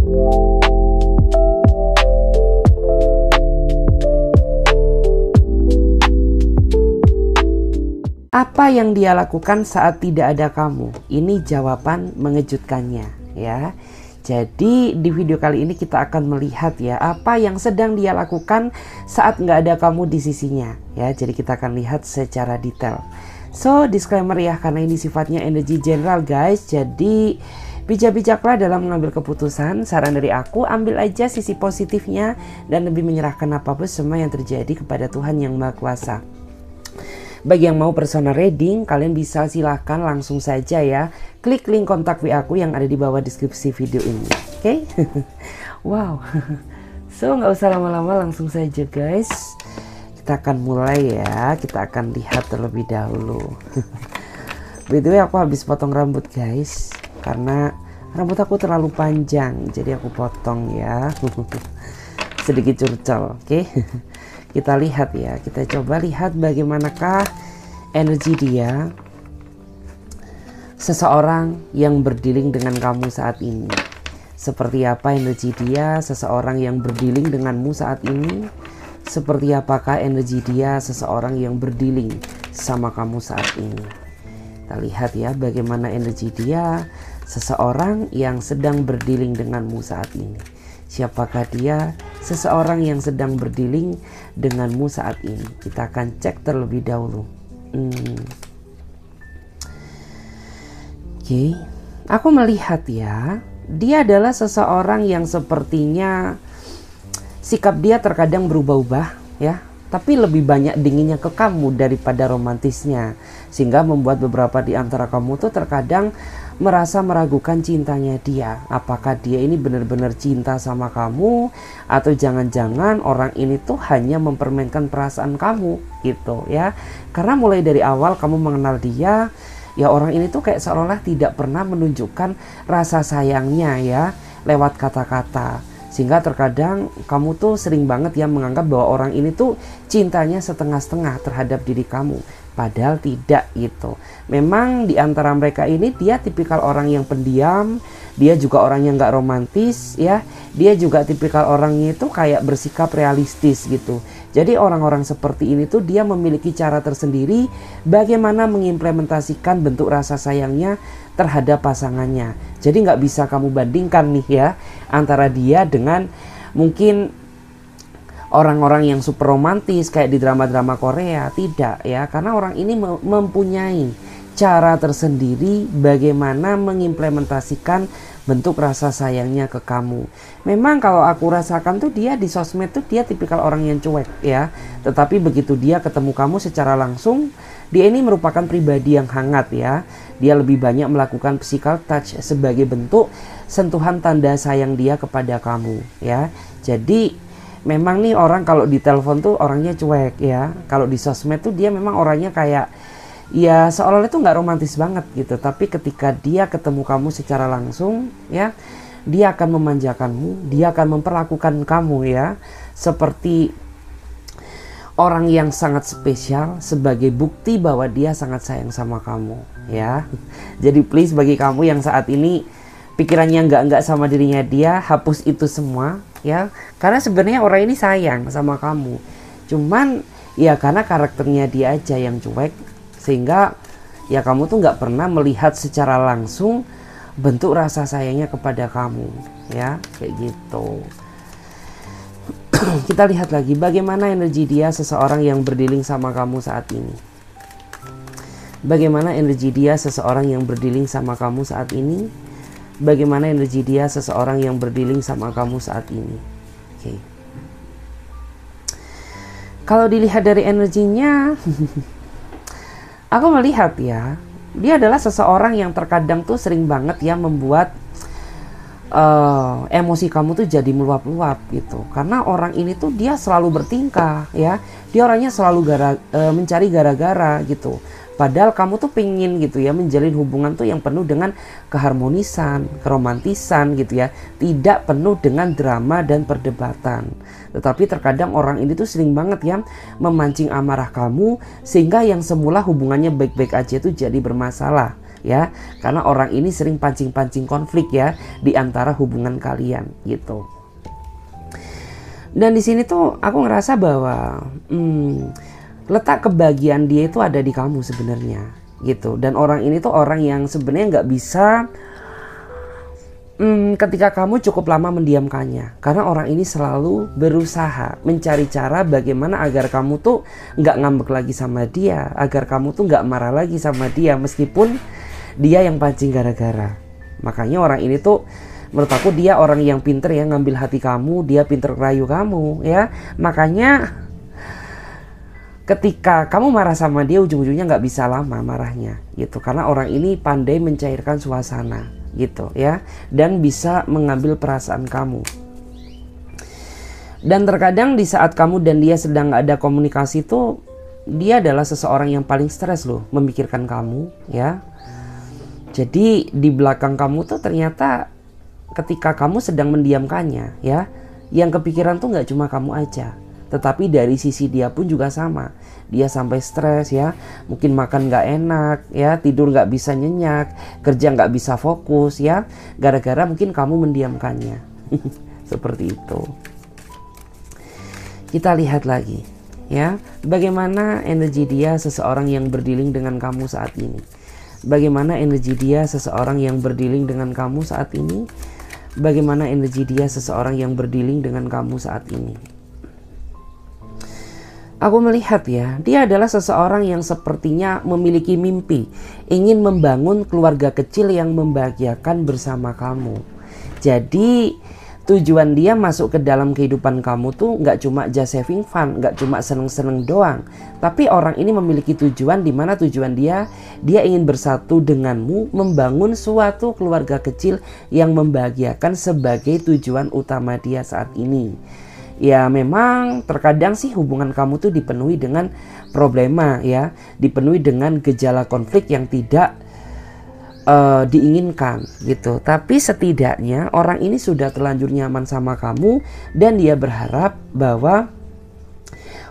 Apa yang dia lakukan saat tidak ada kamu? Ini jawaban mengejutkannya ya. Jadi di video kali ini kita akan melihat ya apa yang sedang dia lakukan saat nggak ada kamu di sisinya ya. Jadi kita akan lihat secara detail. So disclaimer ya, karena ini sifatnya energi general guys. Jadi bijak-bijaklah dalam mengambil keputusan. Saran dari aku, ambil aja sisi positifnya dan lebih menyerahkan apapun semua yang terjadi kepada Tuhan yang Maha Kuasa. Bagi yang mau personal reading, kalian bisa silahkan langsung saja ya klik link kontak WA aku yang ada di bawah deskripsi video ini. Oke? Wow. So nggak usah lama-lama, langsung saja guys. Kita akan mulai ya. Kita akan lihat terlebih dahulu. By the way, aku habis potong rambut guys, karena rambut aku terlalu panjang, jadi aku potong ya. Sedikit curcol. Oke? Kita lihat ya, kita coba lihat bagaimanakah energi dia, seseorang yang berdealing dengan kamu saat ini. Seperti apa energi dia, seseorang yang berdealing denganmu saat ini. Seperti apakah energi dia, seseorang yang berdealing sama kamu saat ini. Kita lihat ya bagaimana energi dia, seseorang yang sedang berdealing denganmu saat ini. Siapakah dia, seseorang yang sedang berdealing denganmu saat ini? Kita akan cek terlebih dahulu. Oke, aku melihat ya, dia adalah seseorang yang sepertinya sikap dia terkadang berubah-ubah ya, tapi lebih banyak dinginnya ke kamu daripada romantisnya, sehingga membuat beberapa di antara kamu tuh terkadang merasa meragukan cintanya dia. Apakah dia ini benar-benar cinta sama kamu, atau jangan-jangan orang ini tuh hanya mempermainkan perasaan kamu gitu ya. Karena mulai dari awal kamu mengenal dia, ya orang ini tuh kayak seolah-olah tidak pernah menunjukkan rasa sayangnya ya lewat kata-kata. Sehingga terkadang kamu tuh sering banget ya menganggap bahwa orang ini tuh cintanya setengah-setengah terhadap diri kamu. Padahal tidak gitu. Memang di antara mereka ini dia tipikal orang yang pendiam. Dia juga orang yang gak romantis ya. Dia juga tipikal orangnya itu kayak bersikap realistis gitu. Jadi orang-orang seperti ini tuh dia memiliki cara tersendiri bagaimana mengimplementasikan bentuk rasa sayangnya terhadap pasangannya. Jadi gak bisa kamu bandingkan nih ya antara dia dengan mungkin orang-orang yang super romantis kayak di drama-drama Korea. Tidak ya, karena orang ini mempunyai cara tersendiri bagaimana mengimplementasikan bentuk rasa sayangnya ke kamu. Memang kalau aku rasakan tuh dia di sosmed tuh dia tipikal orang yang cuek ya. Tetapi begitu dia ketemu kamu secara langsung, dia ini merupakan pribadi yang hangat ya. Dia lebih banyak melakukan physical touch sebagai bentuk sentuhan tanda sayang dia kepada kamu ya. Jadi memang nih orang kalau di telepon tuh orangnya cuek ya. Kalau di sosmed tuh dia memang orangnya kayak ya seolah-olah itu nggak romantis banget gitu. Tapi ketika dia ketemu kamu secara langsung ya, dia akan memanjakanmu, dia akan memperlakukan kamu ya seperti orang yang sangat spesial sebagai bukti bahwa dia sangat sayang sama kamu ya. Jadi please bagi kamu yang saat ini pikirannya nggak sama dirinya dia, hapus itu semua ya. Karena sebenarnya orang ini sayang sama kamu. Cuman ya karena karakternya dia aja yang cuek, sehingga ya kamu tuh nggak pernah melihat secara langsung bentuk rasa sayangnya kepada kamu ya, kayak gitu. Kita lihat lagi bagaimana energi dia, seseorang yang berdealing sama kamu saat ini. Bagaimana energi dia, seseorang yang berdealing sama kamu saat ini. Bagaimana energi dia, seseorang yang berdealing sama kamu saat ini. Oke. Kalau dilihat dari energinya, aku melihat ya, dia adalah seseorang yang terkadang tuh sering banget ya membuat emosi kamu tuh jadi meluap-luap gitu. Karena orang ini tuh dia selalu bertingkah ya, dia orangnya selalu mencari gara-gara gitu. Padahal kamu tuh pengen gitu ya menjalin hubungan tuh yang penuh dengan keharmonisan, keromantisan gitu ya. Tidak penuh dengan drama dan perdebatan. Tetapi terkadang orang ini tuh sering banget ya memancing amarah kamu, sehingga yang semula hubungannya baik-baik aja tuh jadi bermasalah ya, karena orang ini sering pancing-pancing konflik ya di antara hubungan kalian gitu. Dan di sini tuh aku ngerasa bahwa letak kebahagiaan dia itu ada di kamu sebenarnya gitu. Dan orang ini tuh orang yang sebenarnya nggak bisa ketika kamu cukup lama mendiamkannya, karena orang ini selalu berusaha mencari cara bagaimana agar kamu tuh nggak ngambek lagi sama dia, agar kamu tuh nggak marah lagi sama dia meskipun dia yang pancing gara-gara. Makanya orang ini tuh menurut aku dia orang yang pinter ya, ngambil hati kamu, dia pinter rayu kamu ya. Makanya ketika kamu marah sama dia ujung-ujungnya nggak bisa lama marahnya gitu, karena orang ini pandai mencairkan suasana gitu ya, dan bisa mengambil perasaan kamu. Dan terkadang di saat kamu dan dia sedang gak ada komunikasi tuh, dia adalah seseorang yang paling stres loh memikirkan kamu ya. Jadi di belakang kamu tuh ternyata ketika kamu sedang mendiamkannya ya, yang kepikiran tuh gak cuma kamu aja, tetapi dari sisi dia pun juga sama. Dia sampai stres ya, mungkin makan gak enak ya, tidur gak bisa nyenyak, kerja gak bisa fokus ya, gara-gara mungkin kamu mendiamkannya. Seperti itu. Kita lihat lagi ya, bagaimana energi dia seseorang yang berdealing dengan kamu saat ini. Bagaimana energi dia seseorang yang berdealing dengan kamu saat ini. Bagaimana energi dia seseorang yang berdealing dengan kamu saat ini. Aku melihat ya, dia adalah seseorang yang sepertinya memiliki mimpi, ingin membangun keluarga kecil yang membahagiakan bersama kamu. Jadi tujuan dia masuk ke dalam kehidupan kamu tuh nggak cuma just having fun, nggak cuma seneng-seneng doang. Tapi orang ini memiliki tujuan, di mana tujuan dia ingin bersatu denganmu, membangun suatu keluarga kecil yang membahagiakan sebagai tujuan utama dia saat ini. Ya memang terkadang sih hubungan kamu tuh dipenuhi dengan problema ya, dipenuhi dengan gejala konflik yang tidak diinginkan gitu. Tapi setidaknya orang ini sudah terlanjur nyaman sama kamu, dan dia berharap bahwa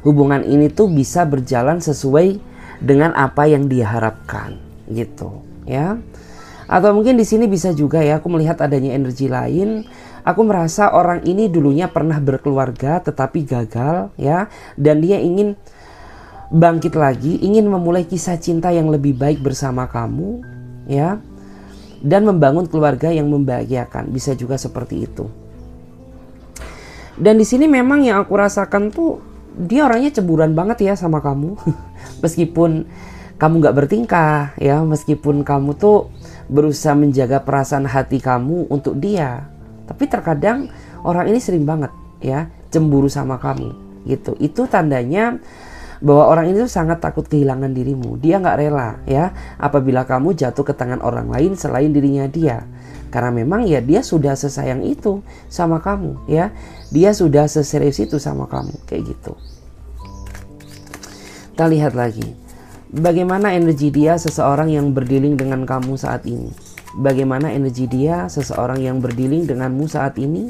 hubungan ini tuh bisa berjalan sesuai dengan apa yang dia harapkan gitu ya. Atau mungkin di sini bisa juga ya, aku melihat adanya energi lain. Aku merasa orang ini dulunya pernah berkeluarga tetapi gagal ya, dan dia ingin bangkit lagi, ingin memulai kisah cinta yang lebih baik bersama kamu ya, dan membangun keluarga yang membahagiakan. Bisa juga seperti itu. Dan di sini memang yang aku rasakan tuh dia orangnya cemburuan banget ya sama kamu. Meskipun kamu gak bertingkah ya, meskipun kamu tuh berusaha menjaga perasaan hati kamu untuk dia, tapi terkadang orang ini sering banget ya cemburu sama kamu gitu. Itu tandanya bahwa orang ini tuh sangat takut kehilangan dirimu. Dia nggak rela ya apabila kamu jatuh ke tangan orang lain selain dirinya dia. Karena memang ya dia sudah sesayang itu sama kamu ya. Dia sudah seserius itu sama kamu kayak gitu. Kita lihat lagi. Bagaimana energi dia seseorang yang berdealing dengan kamu saat ini. Bagaimana energi dia seseorang yang berdealing denganmu saat ini.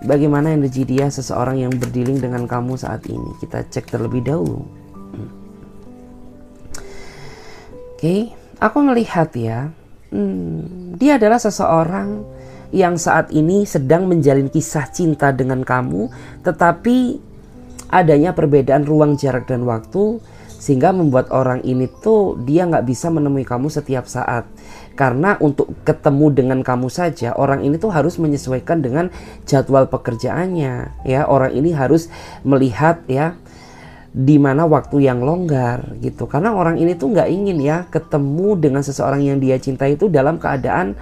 Bagaimana energi dia seseorang yang berdealing dengan kamu saat ini. Kita cek terlebih dahulu. Oke, aku melihat ya, dia adalah seseorang yang saat ini sedang menjalin kisah cinta dengan kamu, tetapi adanya perbedaan ruang, jarak, dan waktu, sehingga membuat orang ini tuh dia nggak bisa menemui kamu setiap saat. Karena untuk ketemu dengan kamu saja, orang ini tuh harus menyesuaikan dengan jadwal pekerjaannya ya. Orang ini harus melihat ya di mana waktu yang longgar gitu. Karena orang ini tuh nggak ingin ya ketemu dengan seseorang yang dia cintai itu dalam keadaan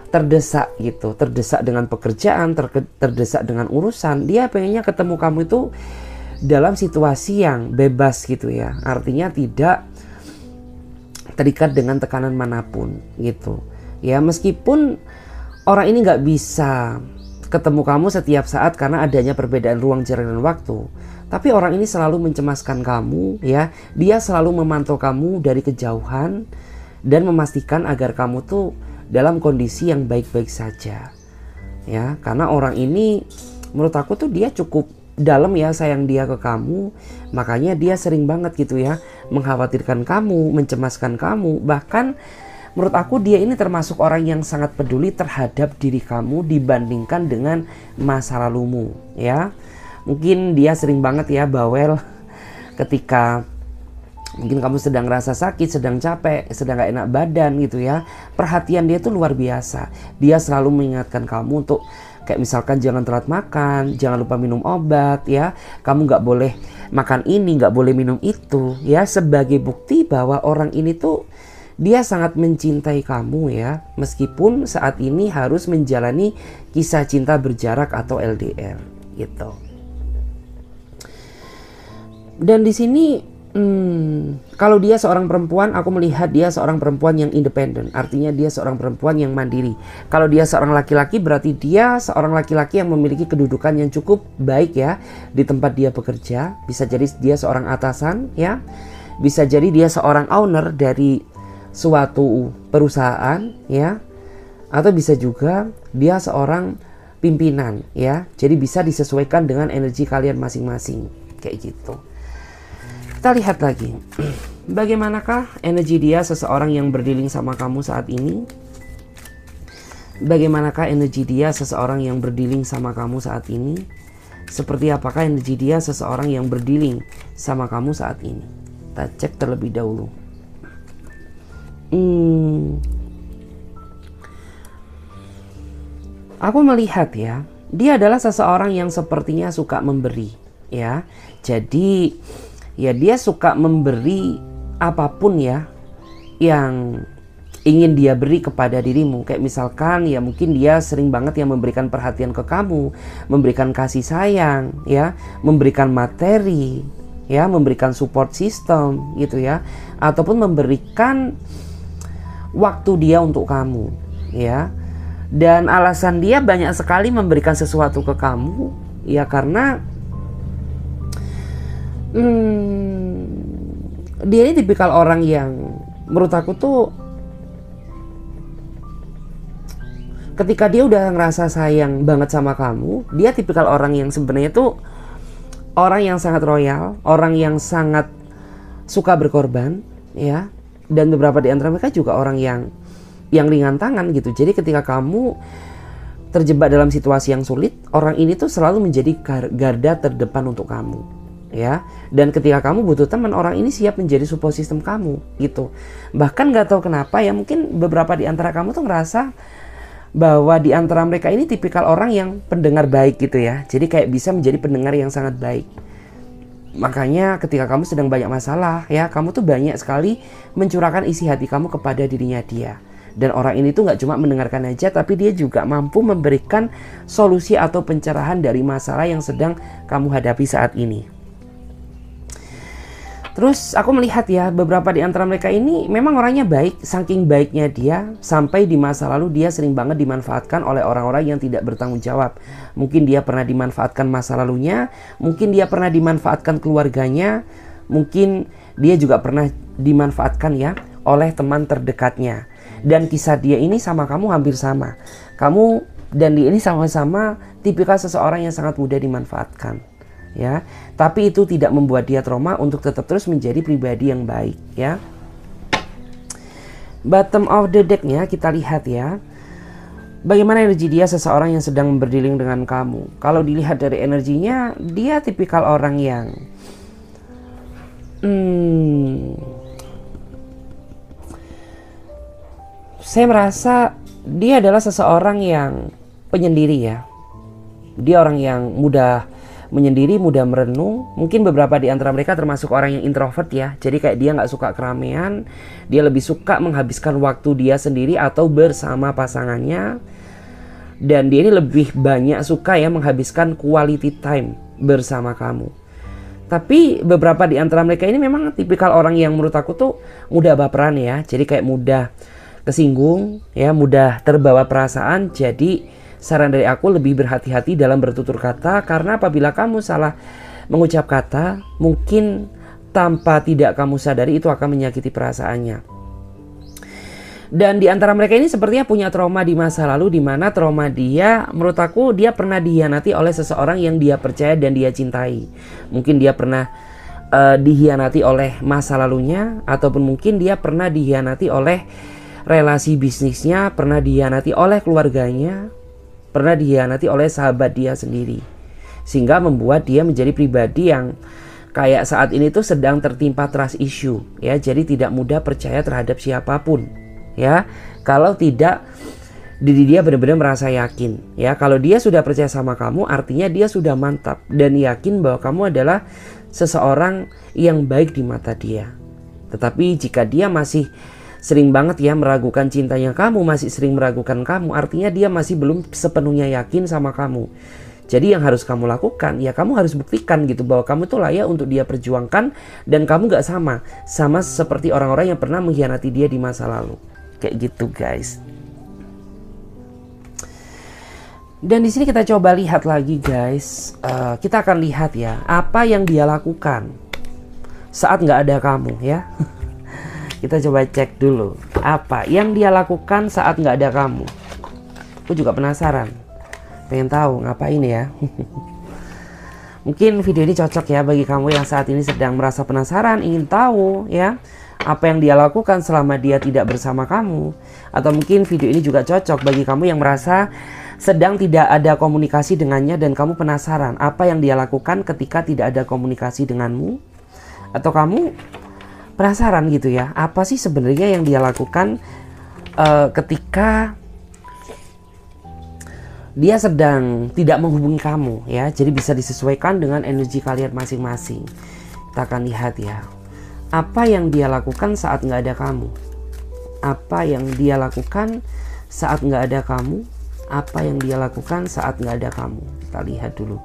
terdesak gitu. Terdesak dengan pekerjaan, terdesak dengan urusan. Dia pengennya ketemu kamu itu dalam situasi yang bebas gitu ya. Artinya tidak terikat dengan tekanan manapun gitu ya. Meskipun orang ini nggak bisa ketemu kamu setiap saat karena adanya perbedaan ruang, jarak, dan waktu, tapi orang ini selalu mencemaskan kamu ya. Dia selalu memantau kamu dari kejauhan dan memastikan agar kamu tuh dalam kondisi yang baik-baik saja ya. Karena orang ini menurut aku tuh dia cukup dalam ya sayang dia ke kamu. Makanya dia sering banget gitu ya mengkhawatirkan kamu, mencemaskan kamu, bahkan menurut aku dia ini termasuk orang yang sangat peduli terhadap diri kamu dibandingkan dengan masa lalumu, ya. Mungkin dia sering banget ya bawel ketika mungkin kamu sedang rasa sakit, sedang capek, sedang gak enak badan gitu ya. Perhatian dia tuh luar biasa. Dia selalu mengingatkan kamu untuk kayak misalkan jangan telat makan, jangan lupa minum obat ya. Kamu gak boleh makan ini, gak boleh minum itu ya. Sebagai bukti bahwa orang ini tuh dia sangat mencintai kamu ya. Meskipun saat ini harus menjalani kisah cinta berjarak atau LDR gitu. Dan di sini kalau dia seorang perempuan, aku melihat dia seorang perempuan yang independen. Artinya dia seorang perempuan yang mandiri. Kalau dia seorang laki-laki, berarti dia seorang laki-laki yang memiliki kedudukan yang cukup baik ya di tempat dia bekerja. Bisa jadi dia seorang atasan ya. Bisa jadi dia seorang owner dari suatu perusahaan ya. Atau bisa juga dia seorang pimpinan ya. Jadi bisa disesuaikan dengan energi kalian masing-masing kayak gitu. Kita lihat lagi, bagaimanakah energi dia seseorang yang berdealing sama kamu saat ini? Bagaimanakah energi dia seseorang yang berdealing sama kamu saat ini? Seperti apakah energi dia seseorang yang berdealing sama kamu saat ini? Kita cek terlebih dahulu. Aku melihat ya, dia adalah seseorang yang sepertinya suka memberi ya. Jadi ya dia suka memberi apapun ya yang ingin dia beri kepada dirimu. Kayak misalkan ya mungkin dia sering banget ya memberikan perhatian ke kamu, memberikan kasih sayang ya, memberikan materi ya, memberikan support system gitu ya, ataupun memberikan waktu dia untuk kamu ya. Dan alasan dia banyak sekali memberikan sesuatu ke kamu ya karena dia ini tipikal orang yang menurut aku tuh ketika dia udah ngerasa sayang banget sama kamu, dia tipikal orang yang sebenarnya tuh orang yang sangat royal, orang yang sangat suka berkorban ya. Dan beberapa di antara mereka juga orang yang ringan tangan gitu. Jadi ketika kamu terjebak dalam situasi yang sulit, orang ini tuh selalu menjadi garda terdepan untuk kamu ya. Dan ketika kamu butuh teman, orang ini siap menjadi support system kamu gitu. Bahkan gak tahu kenapa ya, mungkin beberapa di antara kamu tuh ngerasa bahwa di antara mereka ini tipikal orang yang pendengar baik gitu ya. Jadi kayak bisa menjadi pendengar yang sangat baik. Makanya ketika kamu sedang banyak masalah ya, kamu tuh banyak sekali mencurahkan isi hati kamu kepada dirinya dia. Dan orang ini tuh gak cuma mendengarkan aja, tapi dia juga mampu memberikan solusi atau pencerahan dari masalah yang sedang kamu hadapi saat ini. Terus aku melihat ya, beberapa di antara mereka ini memang orangnya baik. Saking baiknya dia, sampai di masa lalu dia sering banget dimanfaatkan oleh orang-orang yang tidak bertanggung jawab. Mungkin dia pernah dimanfaatkan masa lalunya, mungkin dia pernah dimanfaatkan keluarganya, mungkin dia juga pernah dimanfaatkan ya oleh teman terdekatnya. Dan kisah dia ini sama kamu hampir sama. Kamu dan dia ini sama-sama tipikal seseorang yang sangat mudah dimanfaatkan ya. Tapi itu tidak membuat dia trauma untuk tetap terus menjadi pribadi yang baik ya. Bottom of the deck-nya kita lihat ya, bagaimana energi dia seseorang yang sedang berdealing dengan kamu. Kalau dilihat dari energinya, dia tipikal orang yang saya merasa dia adalah seseorang yang penyendiri ya. Dia orang yang mudah menyendiri, mudah merenung. Mungkin beberapa di antara mereka termasuk orang yang introvert ya. Jadi kayak dia nggak suka keramaian. Dia lebih suka menghabiskan waktu dia sendiri atau bersama pasangannya. Dan dia ini lebih banyak suka ya menghabiskan quality time bersama kamu. Tapi beberapa di antara mereka ini memang tipikal orang yang menurut aku tuh mudah baperan ya. Jadi kayak mudah kesinggung ya, mudah terbawa perasaan. Jadi saran dari aku lebih berhati-hati dalam bertutur kata, karena apabila kamu salah mengucap kata, mungkin tanpa tidak kamu sadari itu akan menyakiti perasaannya. Dan di antara mereka ini sepertinya punya trauma di masa lalu, di mana trauma dia, menurut aku dia pernah dihianati oleh seseorang yang dia percaya dan dia cintai. Mungkin dia pernah dihianati oleh masa lalunya, ataupun mungkin dia pernah dihianati oleh relasi bisnisnya, pernah dihianati oleh keluarganya, pernah dihianati oleh sahabat dia sendiri. Sehingga membuat dia menjadi pribadi yang kayak saat ini tuh sedang tertimpa trust issue, ya. Jadi tidak mudah percaya terhadap siapapun, ya. Kalau tidak diri dia benar-benar merasa yakin, ya. Kalau dia sudah percaya sama kamu, artinya dia sudah mantap dan yakin bahwa kamu adalah seseorang yang baik di mata dia. Tetapi jika dia masih sering banget ya meragukan cintanya kamu, masih sering meragukan kamu, artinya dia masih belum sepenuhnya yakin sama kamu. Jadi yang harus kamu lakukan, ya kamu harus buktikan gitu bahwa kamu tuh layak untuk dia perjuangkan, dan kamu gak sama seperti orang-orang yang pernah mengkhianati dia di masa lalu. Kayak gitu guys. Dan di sini kita coba lihat lagi guys, kita akan lihat ya apa yang dia lakukan saat nggak ada kamu, ya. Kita coba cek dulu apa yang dia lakukan saat nggak ada kamu. Aku juga penasaran, pengen tahu ngapain ya. Mungkin video ini cocok ya bagi kamu yang saat ini sedang merasa penasaran, ingin tahu ya apa yang dia lakukan selama dia tidak bersama kamu. Atau mungkin video ini juga cocok bagi kamu yang merasa sedang tidak ada komunikasi dengannya dan kamu penasaran apa yang dia lakukan ketika tidak ada komunikasi denganmu. Atau kamu penasaran gitu ya, apa sih sebenarnya yang dia lakukan ketika dia sedang tidak menghubungi kamu, ya. Jadi bisa disesuaikan dengan energi kalian masing-masing. Kita akan lihat ya apa yang dia lakukan saat nggak ada kamu. Apa yang dia lakukan saat nggak ada kamu. Apa yang dia lakukan saat nggak ada kamu. Kita lihat dulu.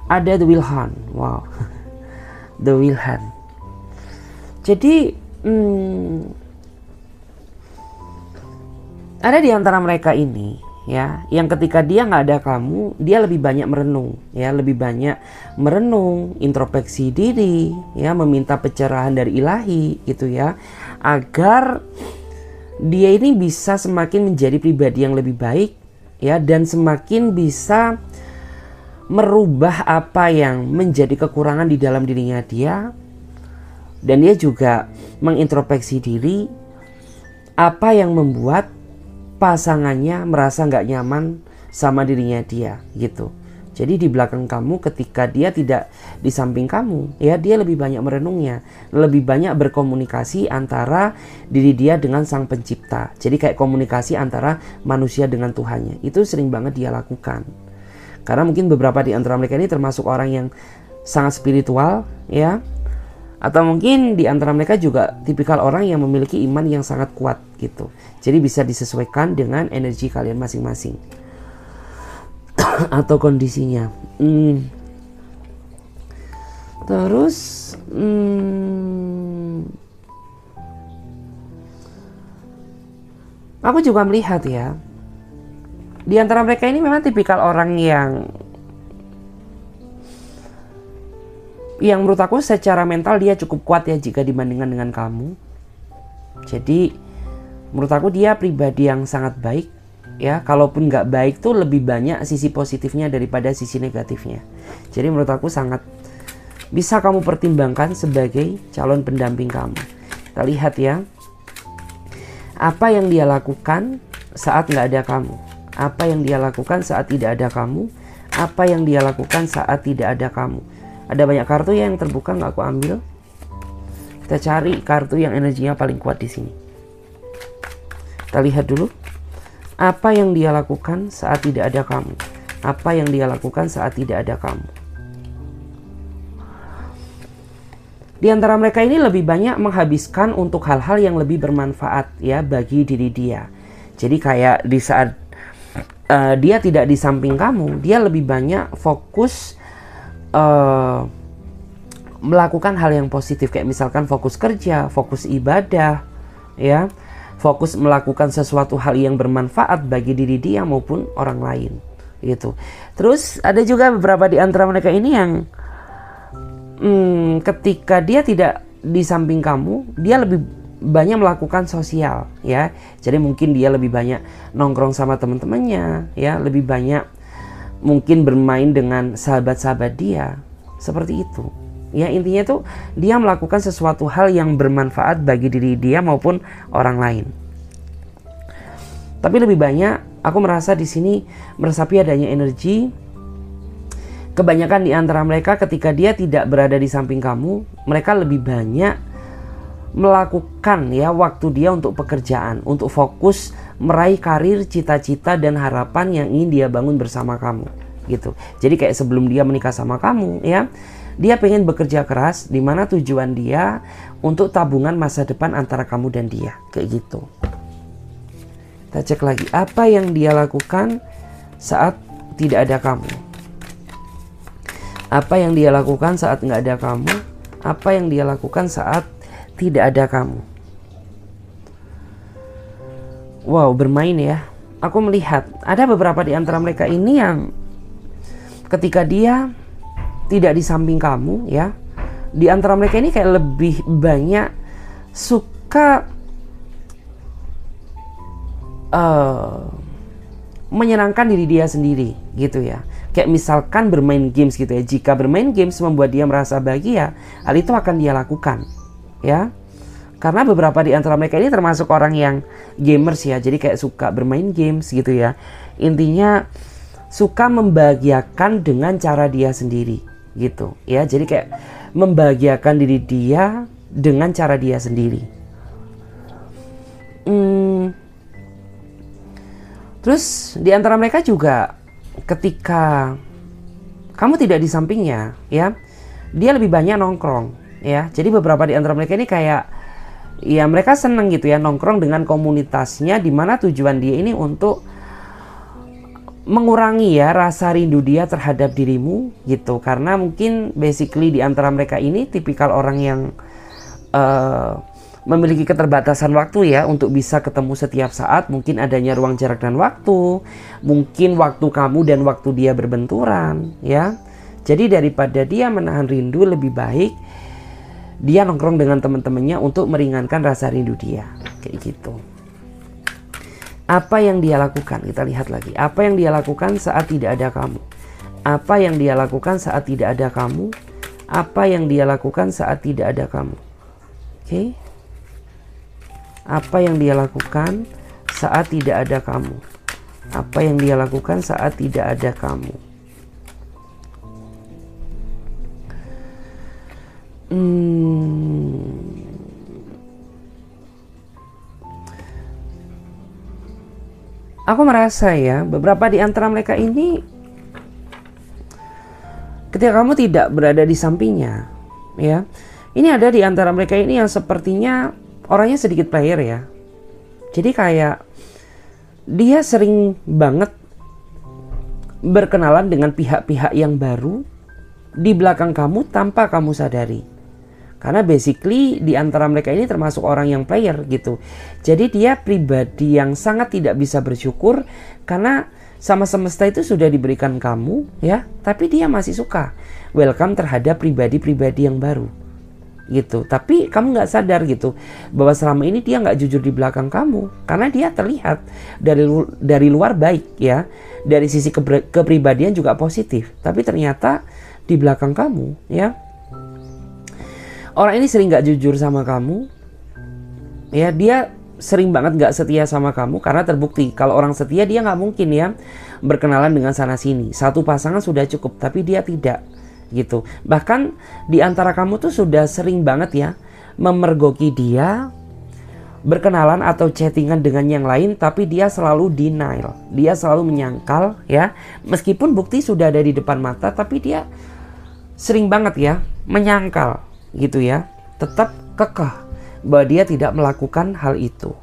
Ada The Wilhan. Wow. The Wilhan. Jadi ada di antara mereka ini ya, yang ketika dia nggak ada kamu, dia lebih banyak merenung, ya, lebih banyak merenung, introspeksi diri, ya, meminta pencerahan dari ilahi, gitu ya, agar dia ini bisa semakin menjadi pribadi yang lebih baik, ya, dan semakin bisa merubah apa yang menjadi kekurangan di dalam dirinya dia, dan dia juga mengintrospeksi diri apa yang membuat pasangannya merasa nggak nyaman sama dirinya dia, gitu. Jadi di belakang kamu ketika dia tidak di samping kamu, ya, dia lebih banyak merenungnya, lebih banyak berkomunikasi antara diri dia dengan sang pencipta. Jadi kayak komunikasi antara manusia dengan Tuhannya. Itu sering banget dia lakukan. Karena mungkin beberapa di antara mereka ini termasuk orang yang sangat spiritual, ya. Atau mungkin di antara mereka juga tipikal orang yang memiliki iman yang sangat kuat, gitu. Jadi bisa disesuaikan dengan energi kalian masing-masing. Atau kondisinya. Terus aku juga melihat ya, di antara mereka ini memang tipikal orang yang menurut aku secara mental dia cukup kuat ya jika dibandingkan dengan kamu. Jadi menurut aku dia pribadi yang sangat baik, ya. Kalaupun nggak baik tuh lebih banyak sisi positifnya daripada sisi negatifnya. Jadi menurut aku sangat bisa kamu pertimbangkan sebagai calon pendamping kamu. Kita lihat ya apa yang dia lakukan saat nggak ada kamu. Apa yang dia lakukan saat tidak ada kamu. Apa yang dia lakukan saat tidak ada kamu. Ada banyak kartu yang terbuka, nggak aku ambil. Kita cari kartu yang energinya paling kuat di sini. Kita lihat dulu apa yang dia lakukan saat tidak ada kamu. Apa yang dia lakukan saat tidak ada kamu. Di antara mereka ini lebih banyak menghabiskan untuk hal-hal yang lebih bermanfaat ya bagi diri dia. Jadi kayak di saat dia tidak di samping kamu, dia lebih banyak fokus melakukan hal yang positif, kayak misalkan fokus kerja, fokus ibadah, ya, fokus melakukan sesuatu hal yang bermanfaat bagi diri dia maupun orang lain, gitu. Terus ada juga beberapa di antara mereka ini yang ketika dia tidak di samping kamu, dia lebih banyak melakukan sosial, ya. Jadi mungkin dia lebih banyak nongkrong sama teman-temannya, ya, lebih banyak mungkin bermain dengan sahabat-sahabat dia, seperti itu, Ya, intinya tuh dia melakukan sesuatu hal yang bermanfaat bagi diri dia maupun orang lain. Tapi lebih banyak aku merasa di sini meresapi adanya energi. Kebanyakan di antara mereka ketika dia tidak berada di samping kamu, mereka lebih banyak melakukan ya waktu dia untuk pekerjaan, untuk fokus meraih karir, cita-cita dan harapan yang ingin dia bangun bersama kamu gitu. Jadi kayak sebelum dia menikah sama kamu ya, dia pengen bekerja keras, di mana tujuan dia untuk tabungan masa depan antara kamu dan dia, kayak gitu. Kita cek lagi apa yang dia lakukan saat tidak ada kamu. Apa yang dia lakukan saat nggak ada kamu? Apa yang dia lakukan saat tidak ada kamu? Wow, bermain ya. Aku melihat ada beberapa di antara mereka ini yang ketika dia tidak di samping kamu ya, di antara mereka ini kayak lebih banyak suka menyenangkan diri dia sendiri gitu ya. Kayak misalkan bermain games gitu ya. Jika bermain games membuat dia merasa bahagia, hal itu akan dia lakukan ya. Karena beberapa di antara mereka ini termasuk orang yang gamers ya. Jadi kayak suka bermain games gitu ya. Intinya suka membahagiakan dengan cara dia sendiri gitu ya. Jadi kayak membahagiakan diri dia dengan cara dia sendiri. Terus di antara mereka juga ketika kamu tidak di sampingnya ya, dia lebih banyak nongkrong ya. Jadi beberapa di antara mereka ini kayak ya mereka seneng gitu ya nongkrong dengan komunitasnya, di mana tujuan dia ini untuk mengurangi ya rasa rindu dia terhadap dirimu gitu. Karena mungkin basically di antara mereka ini tipikal orang yang memiliki keterbatasan waktu ya untuk bisa ketemu setiap saat. Mungkin adanya ruang jarak dan waktu, mungkin waktu kamu dan waktu dia berbenturan ya. Jadi daripada dia menahan rindu, lebih baik dia nongkrong dengan teman-temannya untuk meringankan rasa rindu dia, kayak gitu. Apa yang dia lakukan? Kita lihat lagi. Apa yang dia lakukan saat tidak ada kamu? Apa yang dia lakukan saat tidak ada kamu? Apa yang dia lakukan saat tidak ada kamu? Oke. Apa yang dia lakukan saat tidak ada kamu? Apa yang dia lakukan saat tidak ada kamu? Aku merasa ya beberapa di antara mereka ini ketika kamu tidak berada di sampingnya ya, ini ada di antara mereka ini yang sepertinya orangnya sedikit player ya. Jadi kayak dia sering banget berkenalan dengan pihak-pihak yang baru di belakang kamu tanpa kamu sadari. Karena basically di antara mereka ini termasuk orang yang player gitu. Jadi dia pribadi yang sangat tidak bisa bersyukur karena sama semesta itu sudah diberikan kamu ya, tapi dia masih suka welcome terhadap pribadi-pribadi yang baru gitu. Tapi kamu nggak sadar gitu bahwa selama ini dia nggak jujur di belakang kamu, karena dia terlihat dari luar baik ya, dari sisi kepribadian juga positif, tapi ternyata di belakang kamu ya, orang ini sering nggak jujur sama kamu ya. Dia sering banget nggak setia sama kamu, karena terbukti kalau orang setia dia nggak mungkin ya berkenalan dengan sana sini. Satu pasangan sudah cukup, tapi dia tidak gitu. Bahkan di antara kamu tuh sudah sering banget ya memergoki dia berkenalan atau chattingan dengan yang lain, tapi dia selalu denial, dia selalu menyangkal ya. Meskipun bukti sudah ada di depan mata, tapi dia sering banget ya menyangkal gitu ya, tetap kekeh bahwa dia tidak melakukan hal itu.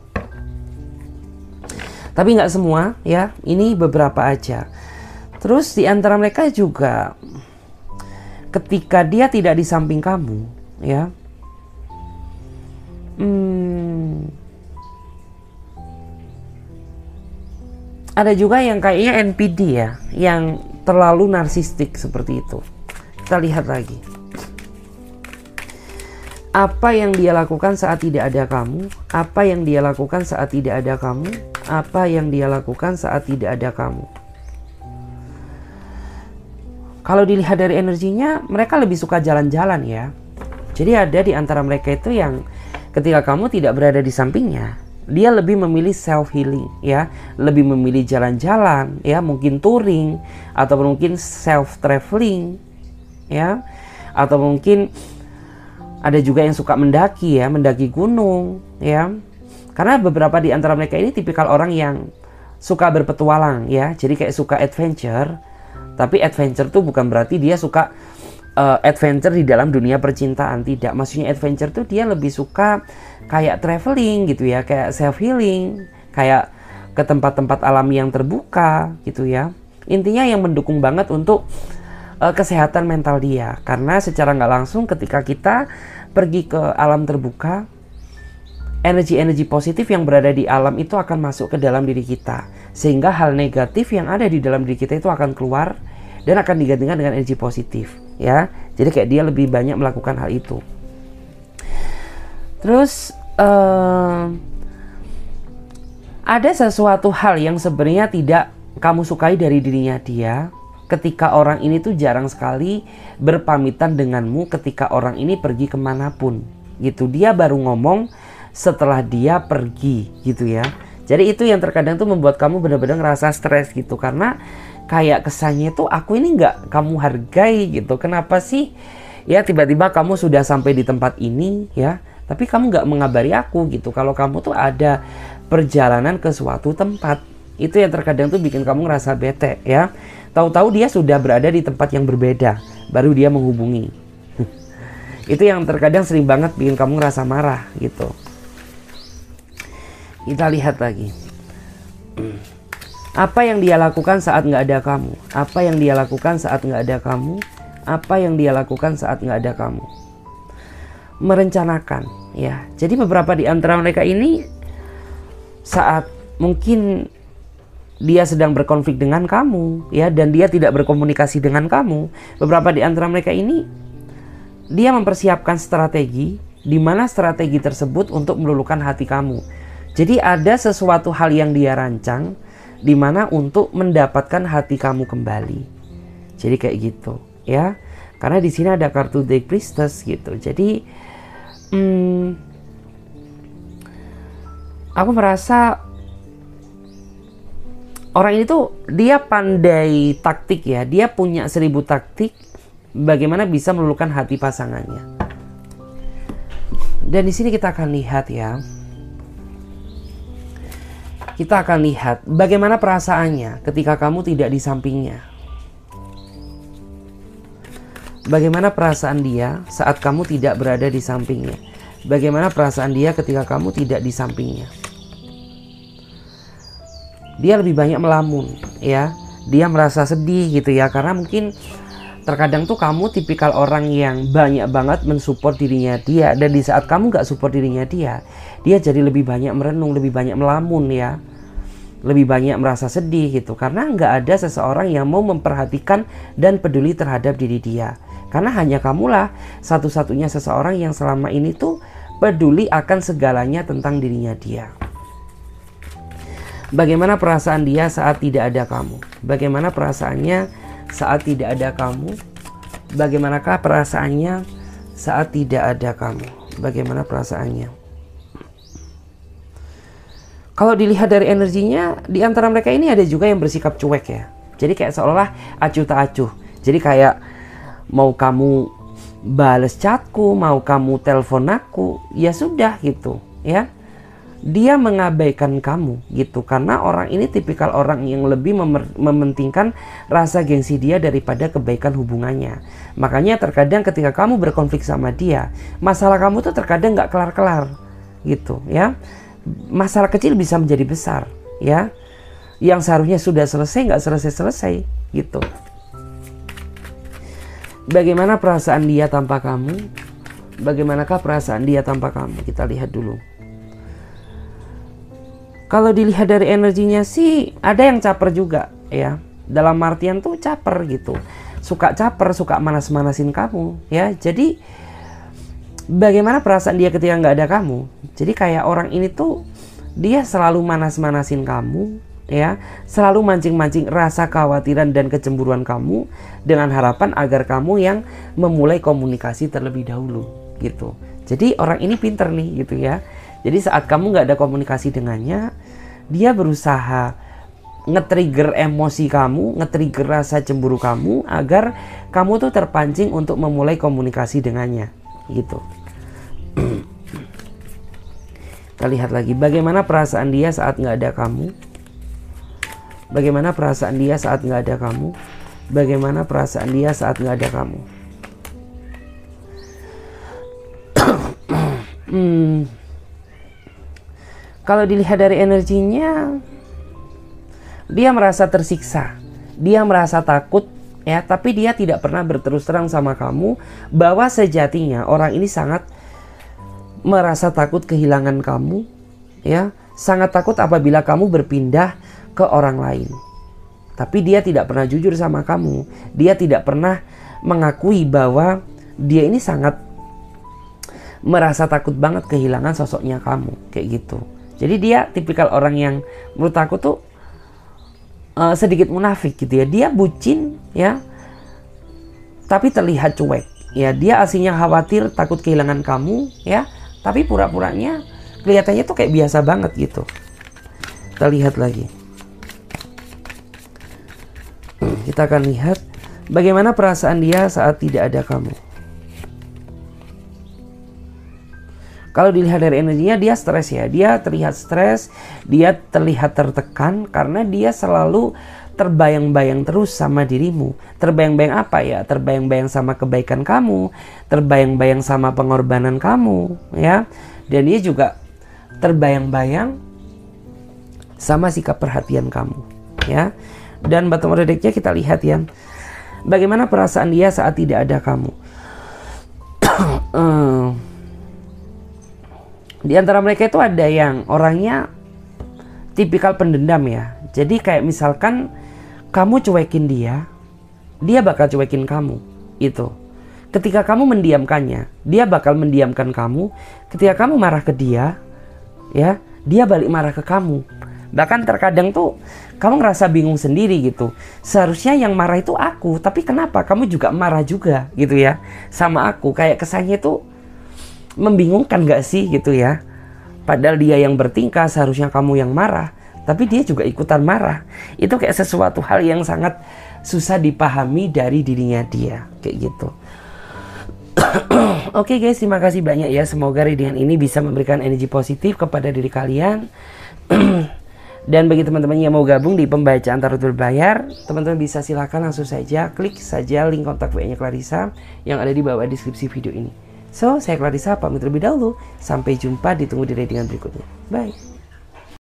Tapi nggak semua ya, ini beberapa aja. Terus di antara mereka juga ketika dia tidak di samping kamu ya, ada juga yang kayaknya NPD ya, yang terlalu narsistik seperti itu. Kita lihat lagi. Apa yang dia lakukan saat tidak ada kamu? Apa yang dia lakukan saat tidak ada kamu? Apa yang dia lakukan saat tidak ada kamu? Kalau dilihat dari energinya, mereka lebih suka jalan-jalan ya. Jadi ada di antara mereka itu yang ketika kamu tidak berada di sampingnya, dia lebih memilih self healing ya, lebih memilih jalan-jalan ya, mungkin touring atau mungkin self traveling ya, atau mungkin ada juga yang suka mendaki ya, mendaki gunung ya. Karena beberapa di antara mereka ini tipikal orang yang suka berpetualang ya, jadi kayak suka adventure. Tapi adventure tuh bukan berarti dia suka adventure di dalam dunia percintaan, tidak. Maksudnya adventure tuh dia lebih suka kayak traveling gitu ya, kayak self healing, kayak ke tempat-tempat alam yang terbuka gitu ya. Intinya yang mendukung banget untuk kesehatan mental dia. Karena secara nggak langsung ketika kita pergi ke alam terbuka, energi-energi positif yang berada di alam itu akan masuk ke dalam diri kita. Sehingga hal negatif yang ada di dalam diri kita itu akan keluar dan akan digantikan dengan energi positif ya. Jadi kayak dia lebih banyak melakukan hal itu. Terus ada sesuatu hal yang sebenarnya tidak kamu sukai dari dirinya dia ketika orang ini tuh jarang sekali berpamitan denganmu ketika orang ini pergi kemanapun gitu. Dia baru ngomong setelah dia pergi gitu ya. Jadi itu yang terkadang tuh membuat kamu benar-benar ngerasa stres gitu. Karena kayak kesannya tuh aku ini nggak kamu hargai gitu. Kenapa sih ya tiba-tiba kamu sudah sampai di tempat ini ya, tapi kamu nggak mengabari aku gitu. Kalau kamu tuh ada perjalanan ke suatu tempat. Itu yang terkadang tuh bikin kamu ngerasa bete ya. Tahu-tahu dia sudah berada di tempat yang berbeda, baru dia menghubungi. Itu yang terkadang sering banget bikin kamu ngerasa marah gitu. Kita lihat lagi. Apa yang dia lakukan saat nggak ada kamu? Apa yang dia lakukan saat nggak ada kamu? Apa yang dia lakukan saat nggak ada kamu? Merencanakan ya. Jadi beberapa di antara mereka ini saat mungkin dia sedang berkonflik dengan kamu ya, dan dia tidak berkomunikasi dengan kamu, beberapa di antara mereka ini dia mempersiapkan strategi di mana strategi tersebut untuk meluluhkan hati kamu. Jadi ada sesuatu hal yang dia rancang di mana untuk mendapatkan hati kamu kembali. Jadi kayak gitu ya. Karena di sini ada kartu The Priestess gitu. Jadi aku merasa orang ini tuh dia pandai taktik ya. Dia punya 1000 taktik bagaimana bisa meluluhkan hati pasangannya. Dan di sini kita akan lihat ya. Kita akan lihat bagaimana perasaannya ketika kamu tidak di sampingnya. Bagaimana perasaan dia saat kamu tidak berada di sampingnya. Bagaimana perasaan dia ketika kamu tidak di sampingnya. Dia lebih banyak melamun ya. Dia merasa sedih gitu ya. Karena mungkin terkadang tuh kamu tipikal orang yang banyak banget mensupport dirinya dia. Dan di saat kamu gak support dirinya dia jadi lebih banyak merenung, lebih banyak melamun ya. Lebih banyak merasa sedih gitu. Karena nggak ada seseorang yang mau memperhatikan dan peduli terhadap diri dia. Karena hanya kamulah satu-satunya seseorang yang selama ini tuh peduli akan segalanya tentang dirinya dia. Bagaimana perasaan dia saat tidak ada kamu? Bagaimana perasaannya saat tidak ada kamu? Bagaimanakah perasaannya saat tidak ada kamu? Bagaimana perasaannya? Kalau dilihat dari energinya, di antara mereka ini ada juga yang bersikap cuek ya. Jadi kayak seolah-olah acuh tak acuh. Jadi kayak mau kamu bales chatku, mau kamu telepon aku, ya sudah gitu ya. Dia mengabaikan kamu gitu. Karena orang ini tipikal orang yang lebih mementingkan rasa gengsi dia daripada kebaikan hubungannya. Makanya terkadang ketika kamu berkonflik sama dia, masalah kamu tuh terkadang nggak kelar-kelar gitu ya. Masalah kecil bisa menjadi besar ya. Yang seharusnya sudah selesai nggak selesai-selesai gitu. Bagaimana perasaan dia tanpa kamu? Bagaimanakah perasaan dia tanpa kamu? Kita lihat dulu. Kalau dilihat dari energinya sih ada yang caper juga ya. Dalam artian tuh caper gitu. Suka caper, suka manas-manasin kamu ya. Jadi bagaimana perasaan dia ketika nggak ada kamu? Jadi kayak orang ini tuh dia selalu manas-manasin kamu ya, selalu mancing-mancing rasa kekhawatiran dan kecemburuan kamu dengan harapan agar kamu yang memulai komunikasi terlebih dahulu gitu. Jadi orang ini pinter nih gitu ya. Jadi saat kamu nggak ada komunikasi dengannya, dia berusaha nge-trigger emosi kamu, nge-trigger rasa cemburu kamu agar kamu tuh terpancing untuk memulai komunikasi dengannya gitu. Kita lihat lagi bagaimana perasaan dia saat nggak ada kamu. Bagaimana perasaan dia saat nggak ada kamu. Bagaimana perasaan dia saat nggak ada kamu. Kalau dilihat dari energinya, dia merasa tersiksa, dia merasa takut ya, tapi dia tidak pernah berterus terang sama kamu bahwa sejatinya orang ini sangat merasa takut kehilangan kamu ya, sangat takut apabila kamu berpindah ke orang lain. Tapi dia tidak pernah jujur sama kamu, dia tidak pernah mengakui bahwa dia ini sangat merasa takut banget kehilangan sosoknya kamu, kayak gitu. Jadi dia tipikal orang yang menurut aku tuh sedikit munafik gitu ya. Dia bucin ya, tapi terlihat cuek ya. Dia aslinya khawatir, takut kehilangan kamu ya, tapi pura-puranya kelihatannya tuh kayak biasa banget gitu. Kita lihat lagi. Kita akan lihat bagaimana perasaan dia saat tidak ada kamu. Kalau dilihat dari energinya, dia stres ya. Dia terlihat stres, dia terlihat tertekan karena dia selalu terbayang-bayang terus sama dirimu. Terbayang-bayang apa ya? Terbayang-bayang sama kebaikan kamu, terbayang-bayang sama pengorbanan kamu ya. Dan dia juga terbayang-bayang sama sikap perhatian kamu ya. Dan bottom of the deck-nya kita lihat ya, bagaimana perasaan dia saat tidak ada kamu. Di antara mereka itu ada yang orangnya tipikal pendendam ya. Jadi kayak misalkan kamu cuekin dia, dia bakal cuekin kamu. Itu. Ketika kamu mendiamkannya, dia bakal mendiamkan kamu. Ketika kamu marah ke dia, ya, dia balik marah ke kamu. Bahkan terkadang tuh kamu ngerasa bingung sendiri gitu. Seharusnya yang marah itu aku, tapi kenapa kamu juga marah juga gitu ya sama aku? Kayak kesannya tuh membingungkan gak sih gitu ya. Padahal dia yang bertingkah, seharusnya kamu yang marah, tapi dia juga ikutan marah. Itu kayak sesuatu hal yang sangat susah dipahami dari dirinya dia, kayak gitu. Oke guys, terima kasih banyak ya. Semoga readingan ini bisa memberikan energi positif kepada diri kalian. Dan bagi teman-teman yang mau gabung di pembacaan tarot berbayar, teman-teman bisa silakan langsung saja klik saja link kontak WA-nya Clarissa yang ada di bawah deskripsi video ini. So, saya Clarissa pamit terlebih dahulu. Sampai jumpa, ditunggu di readingan berikutnya. Bye.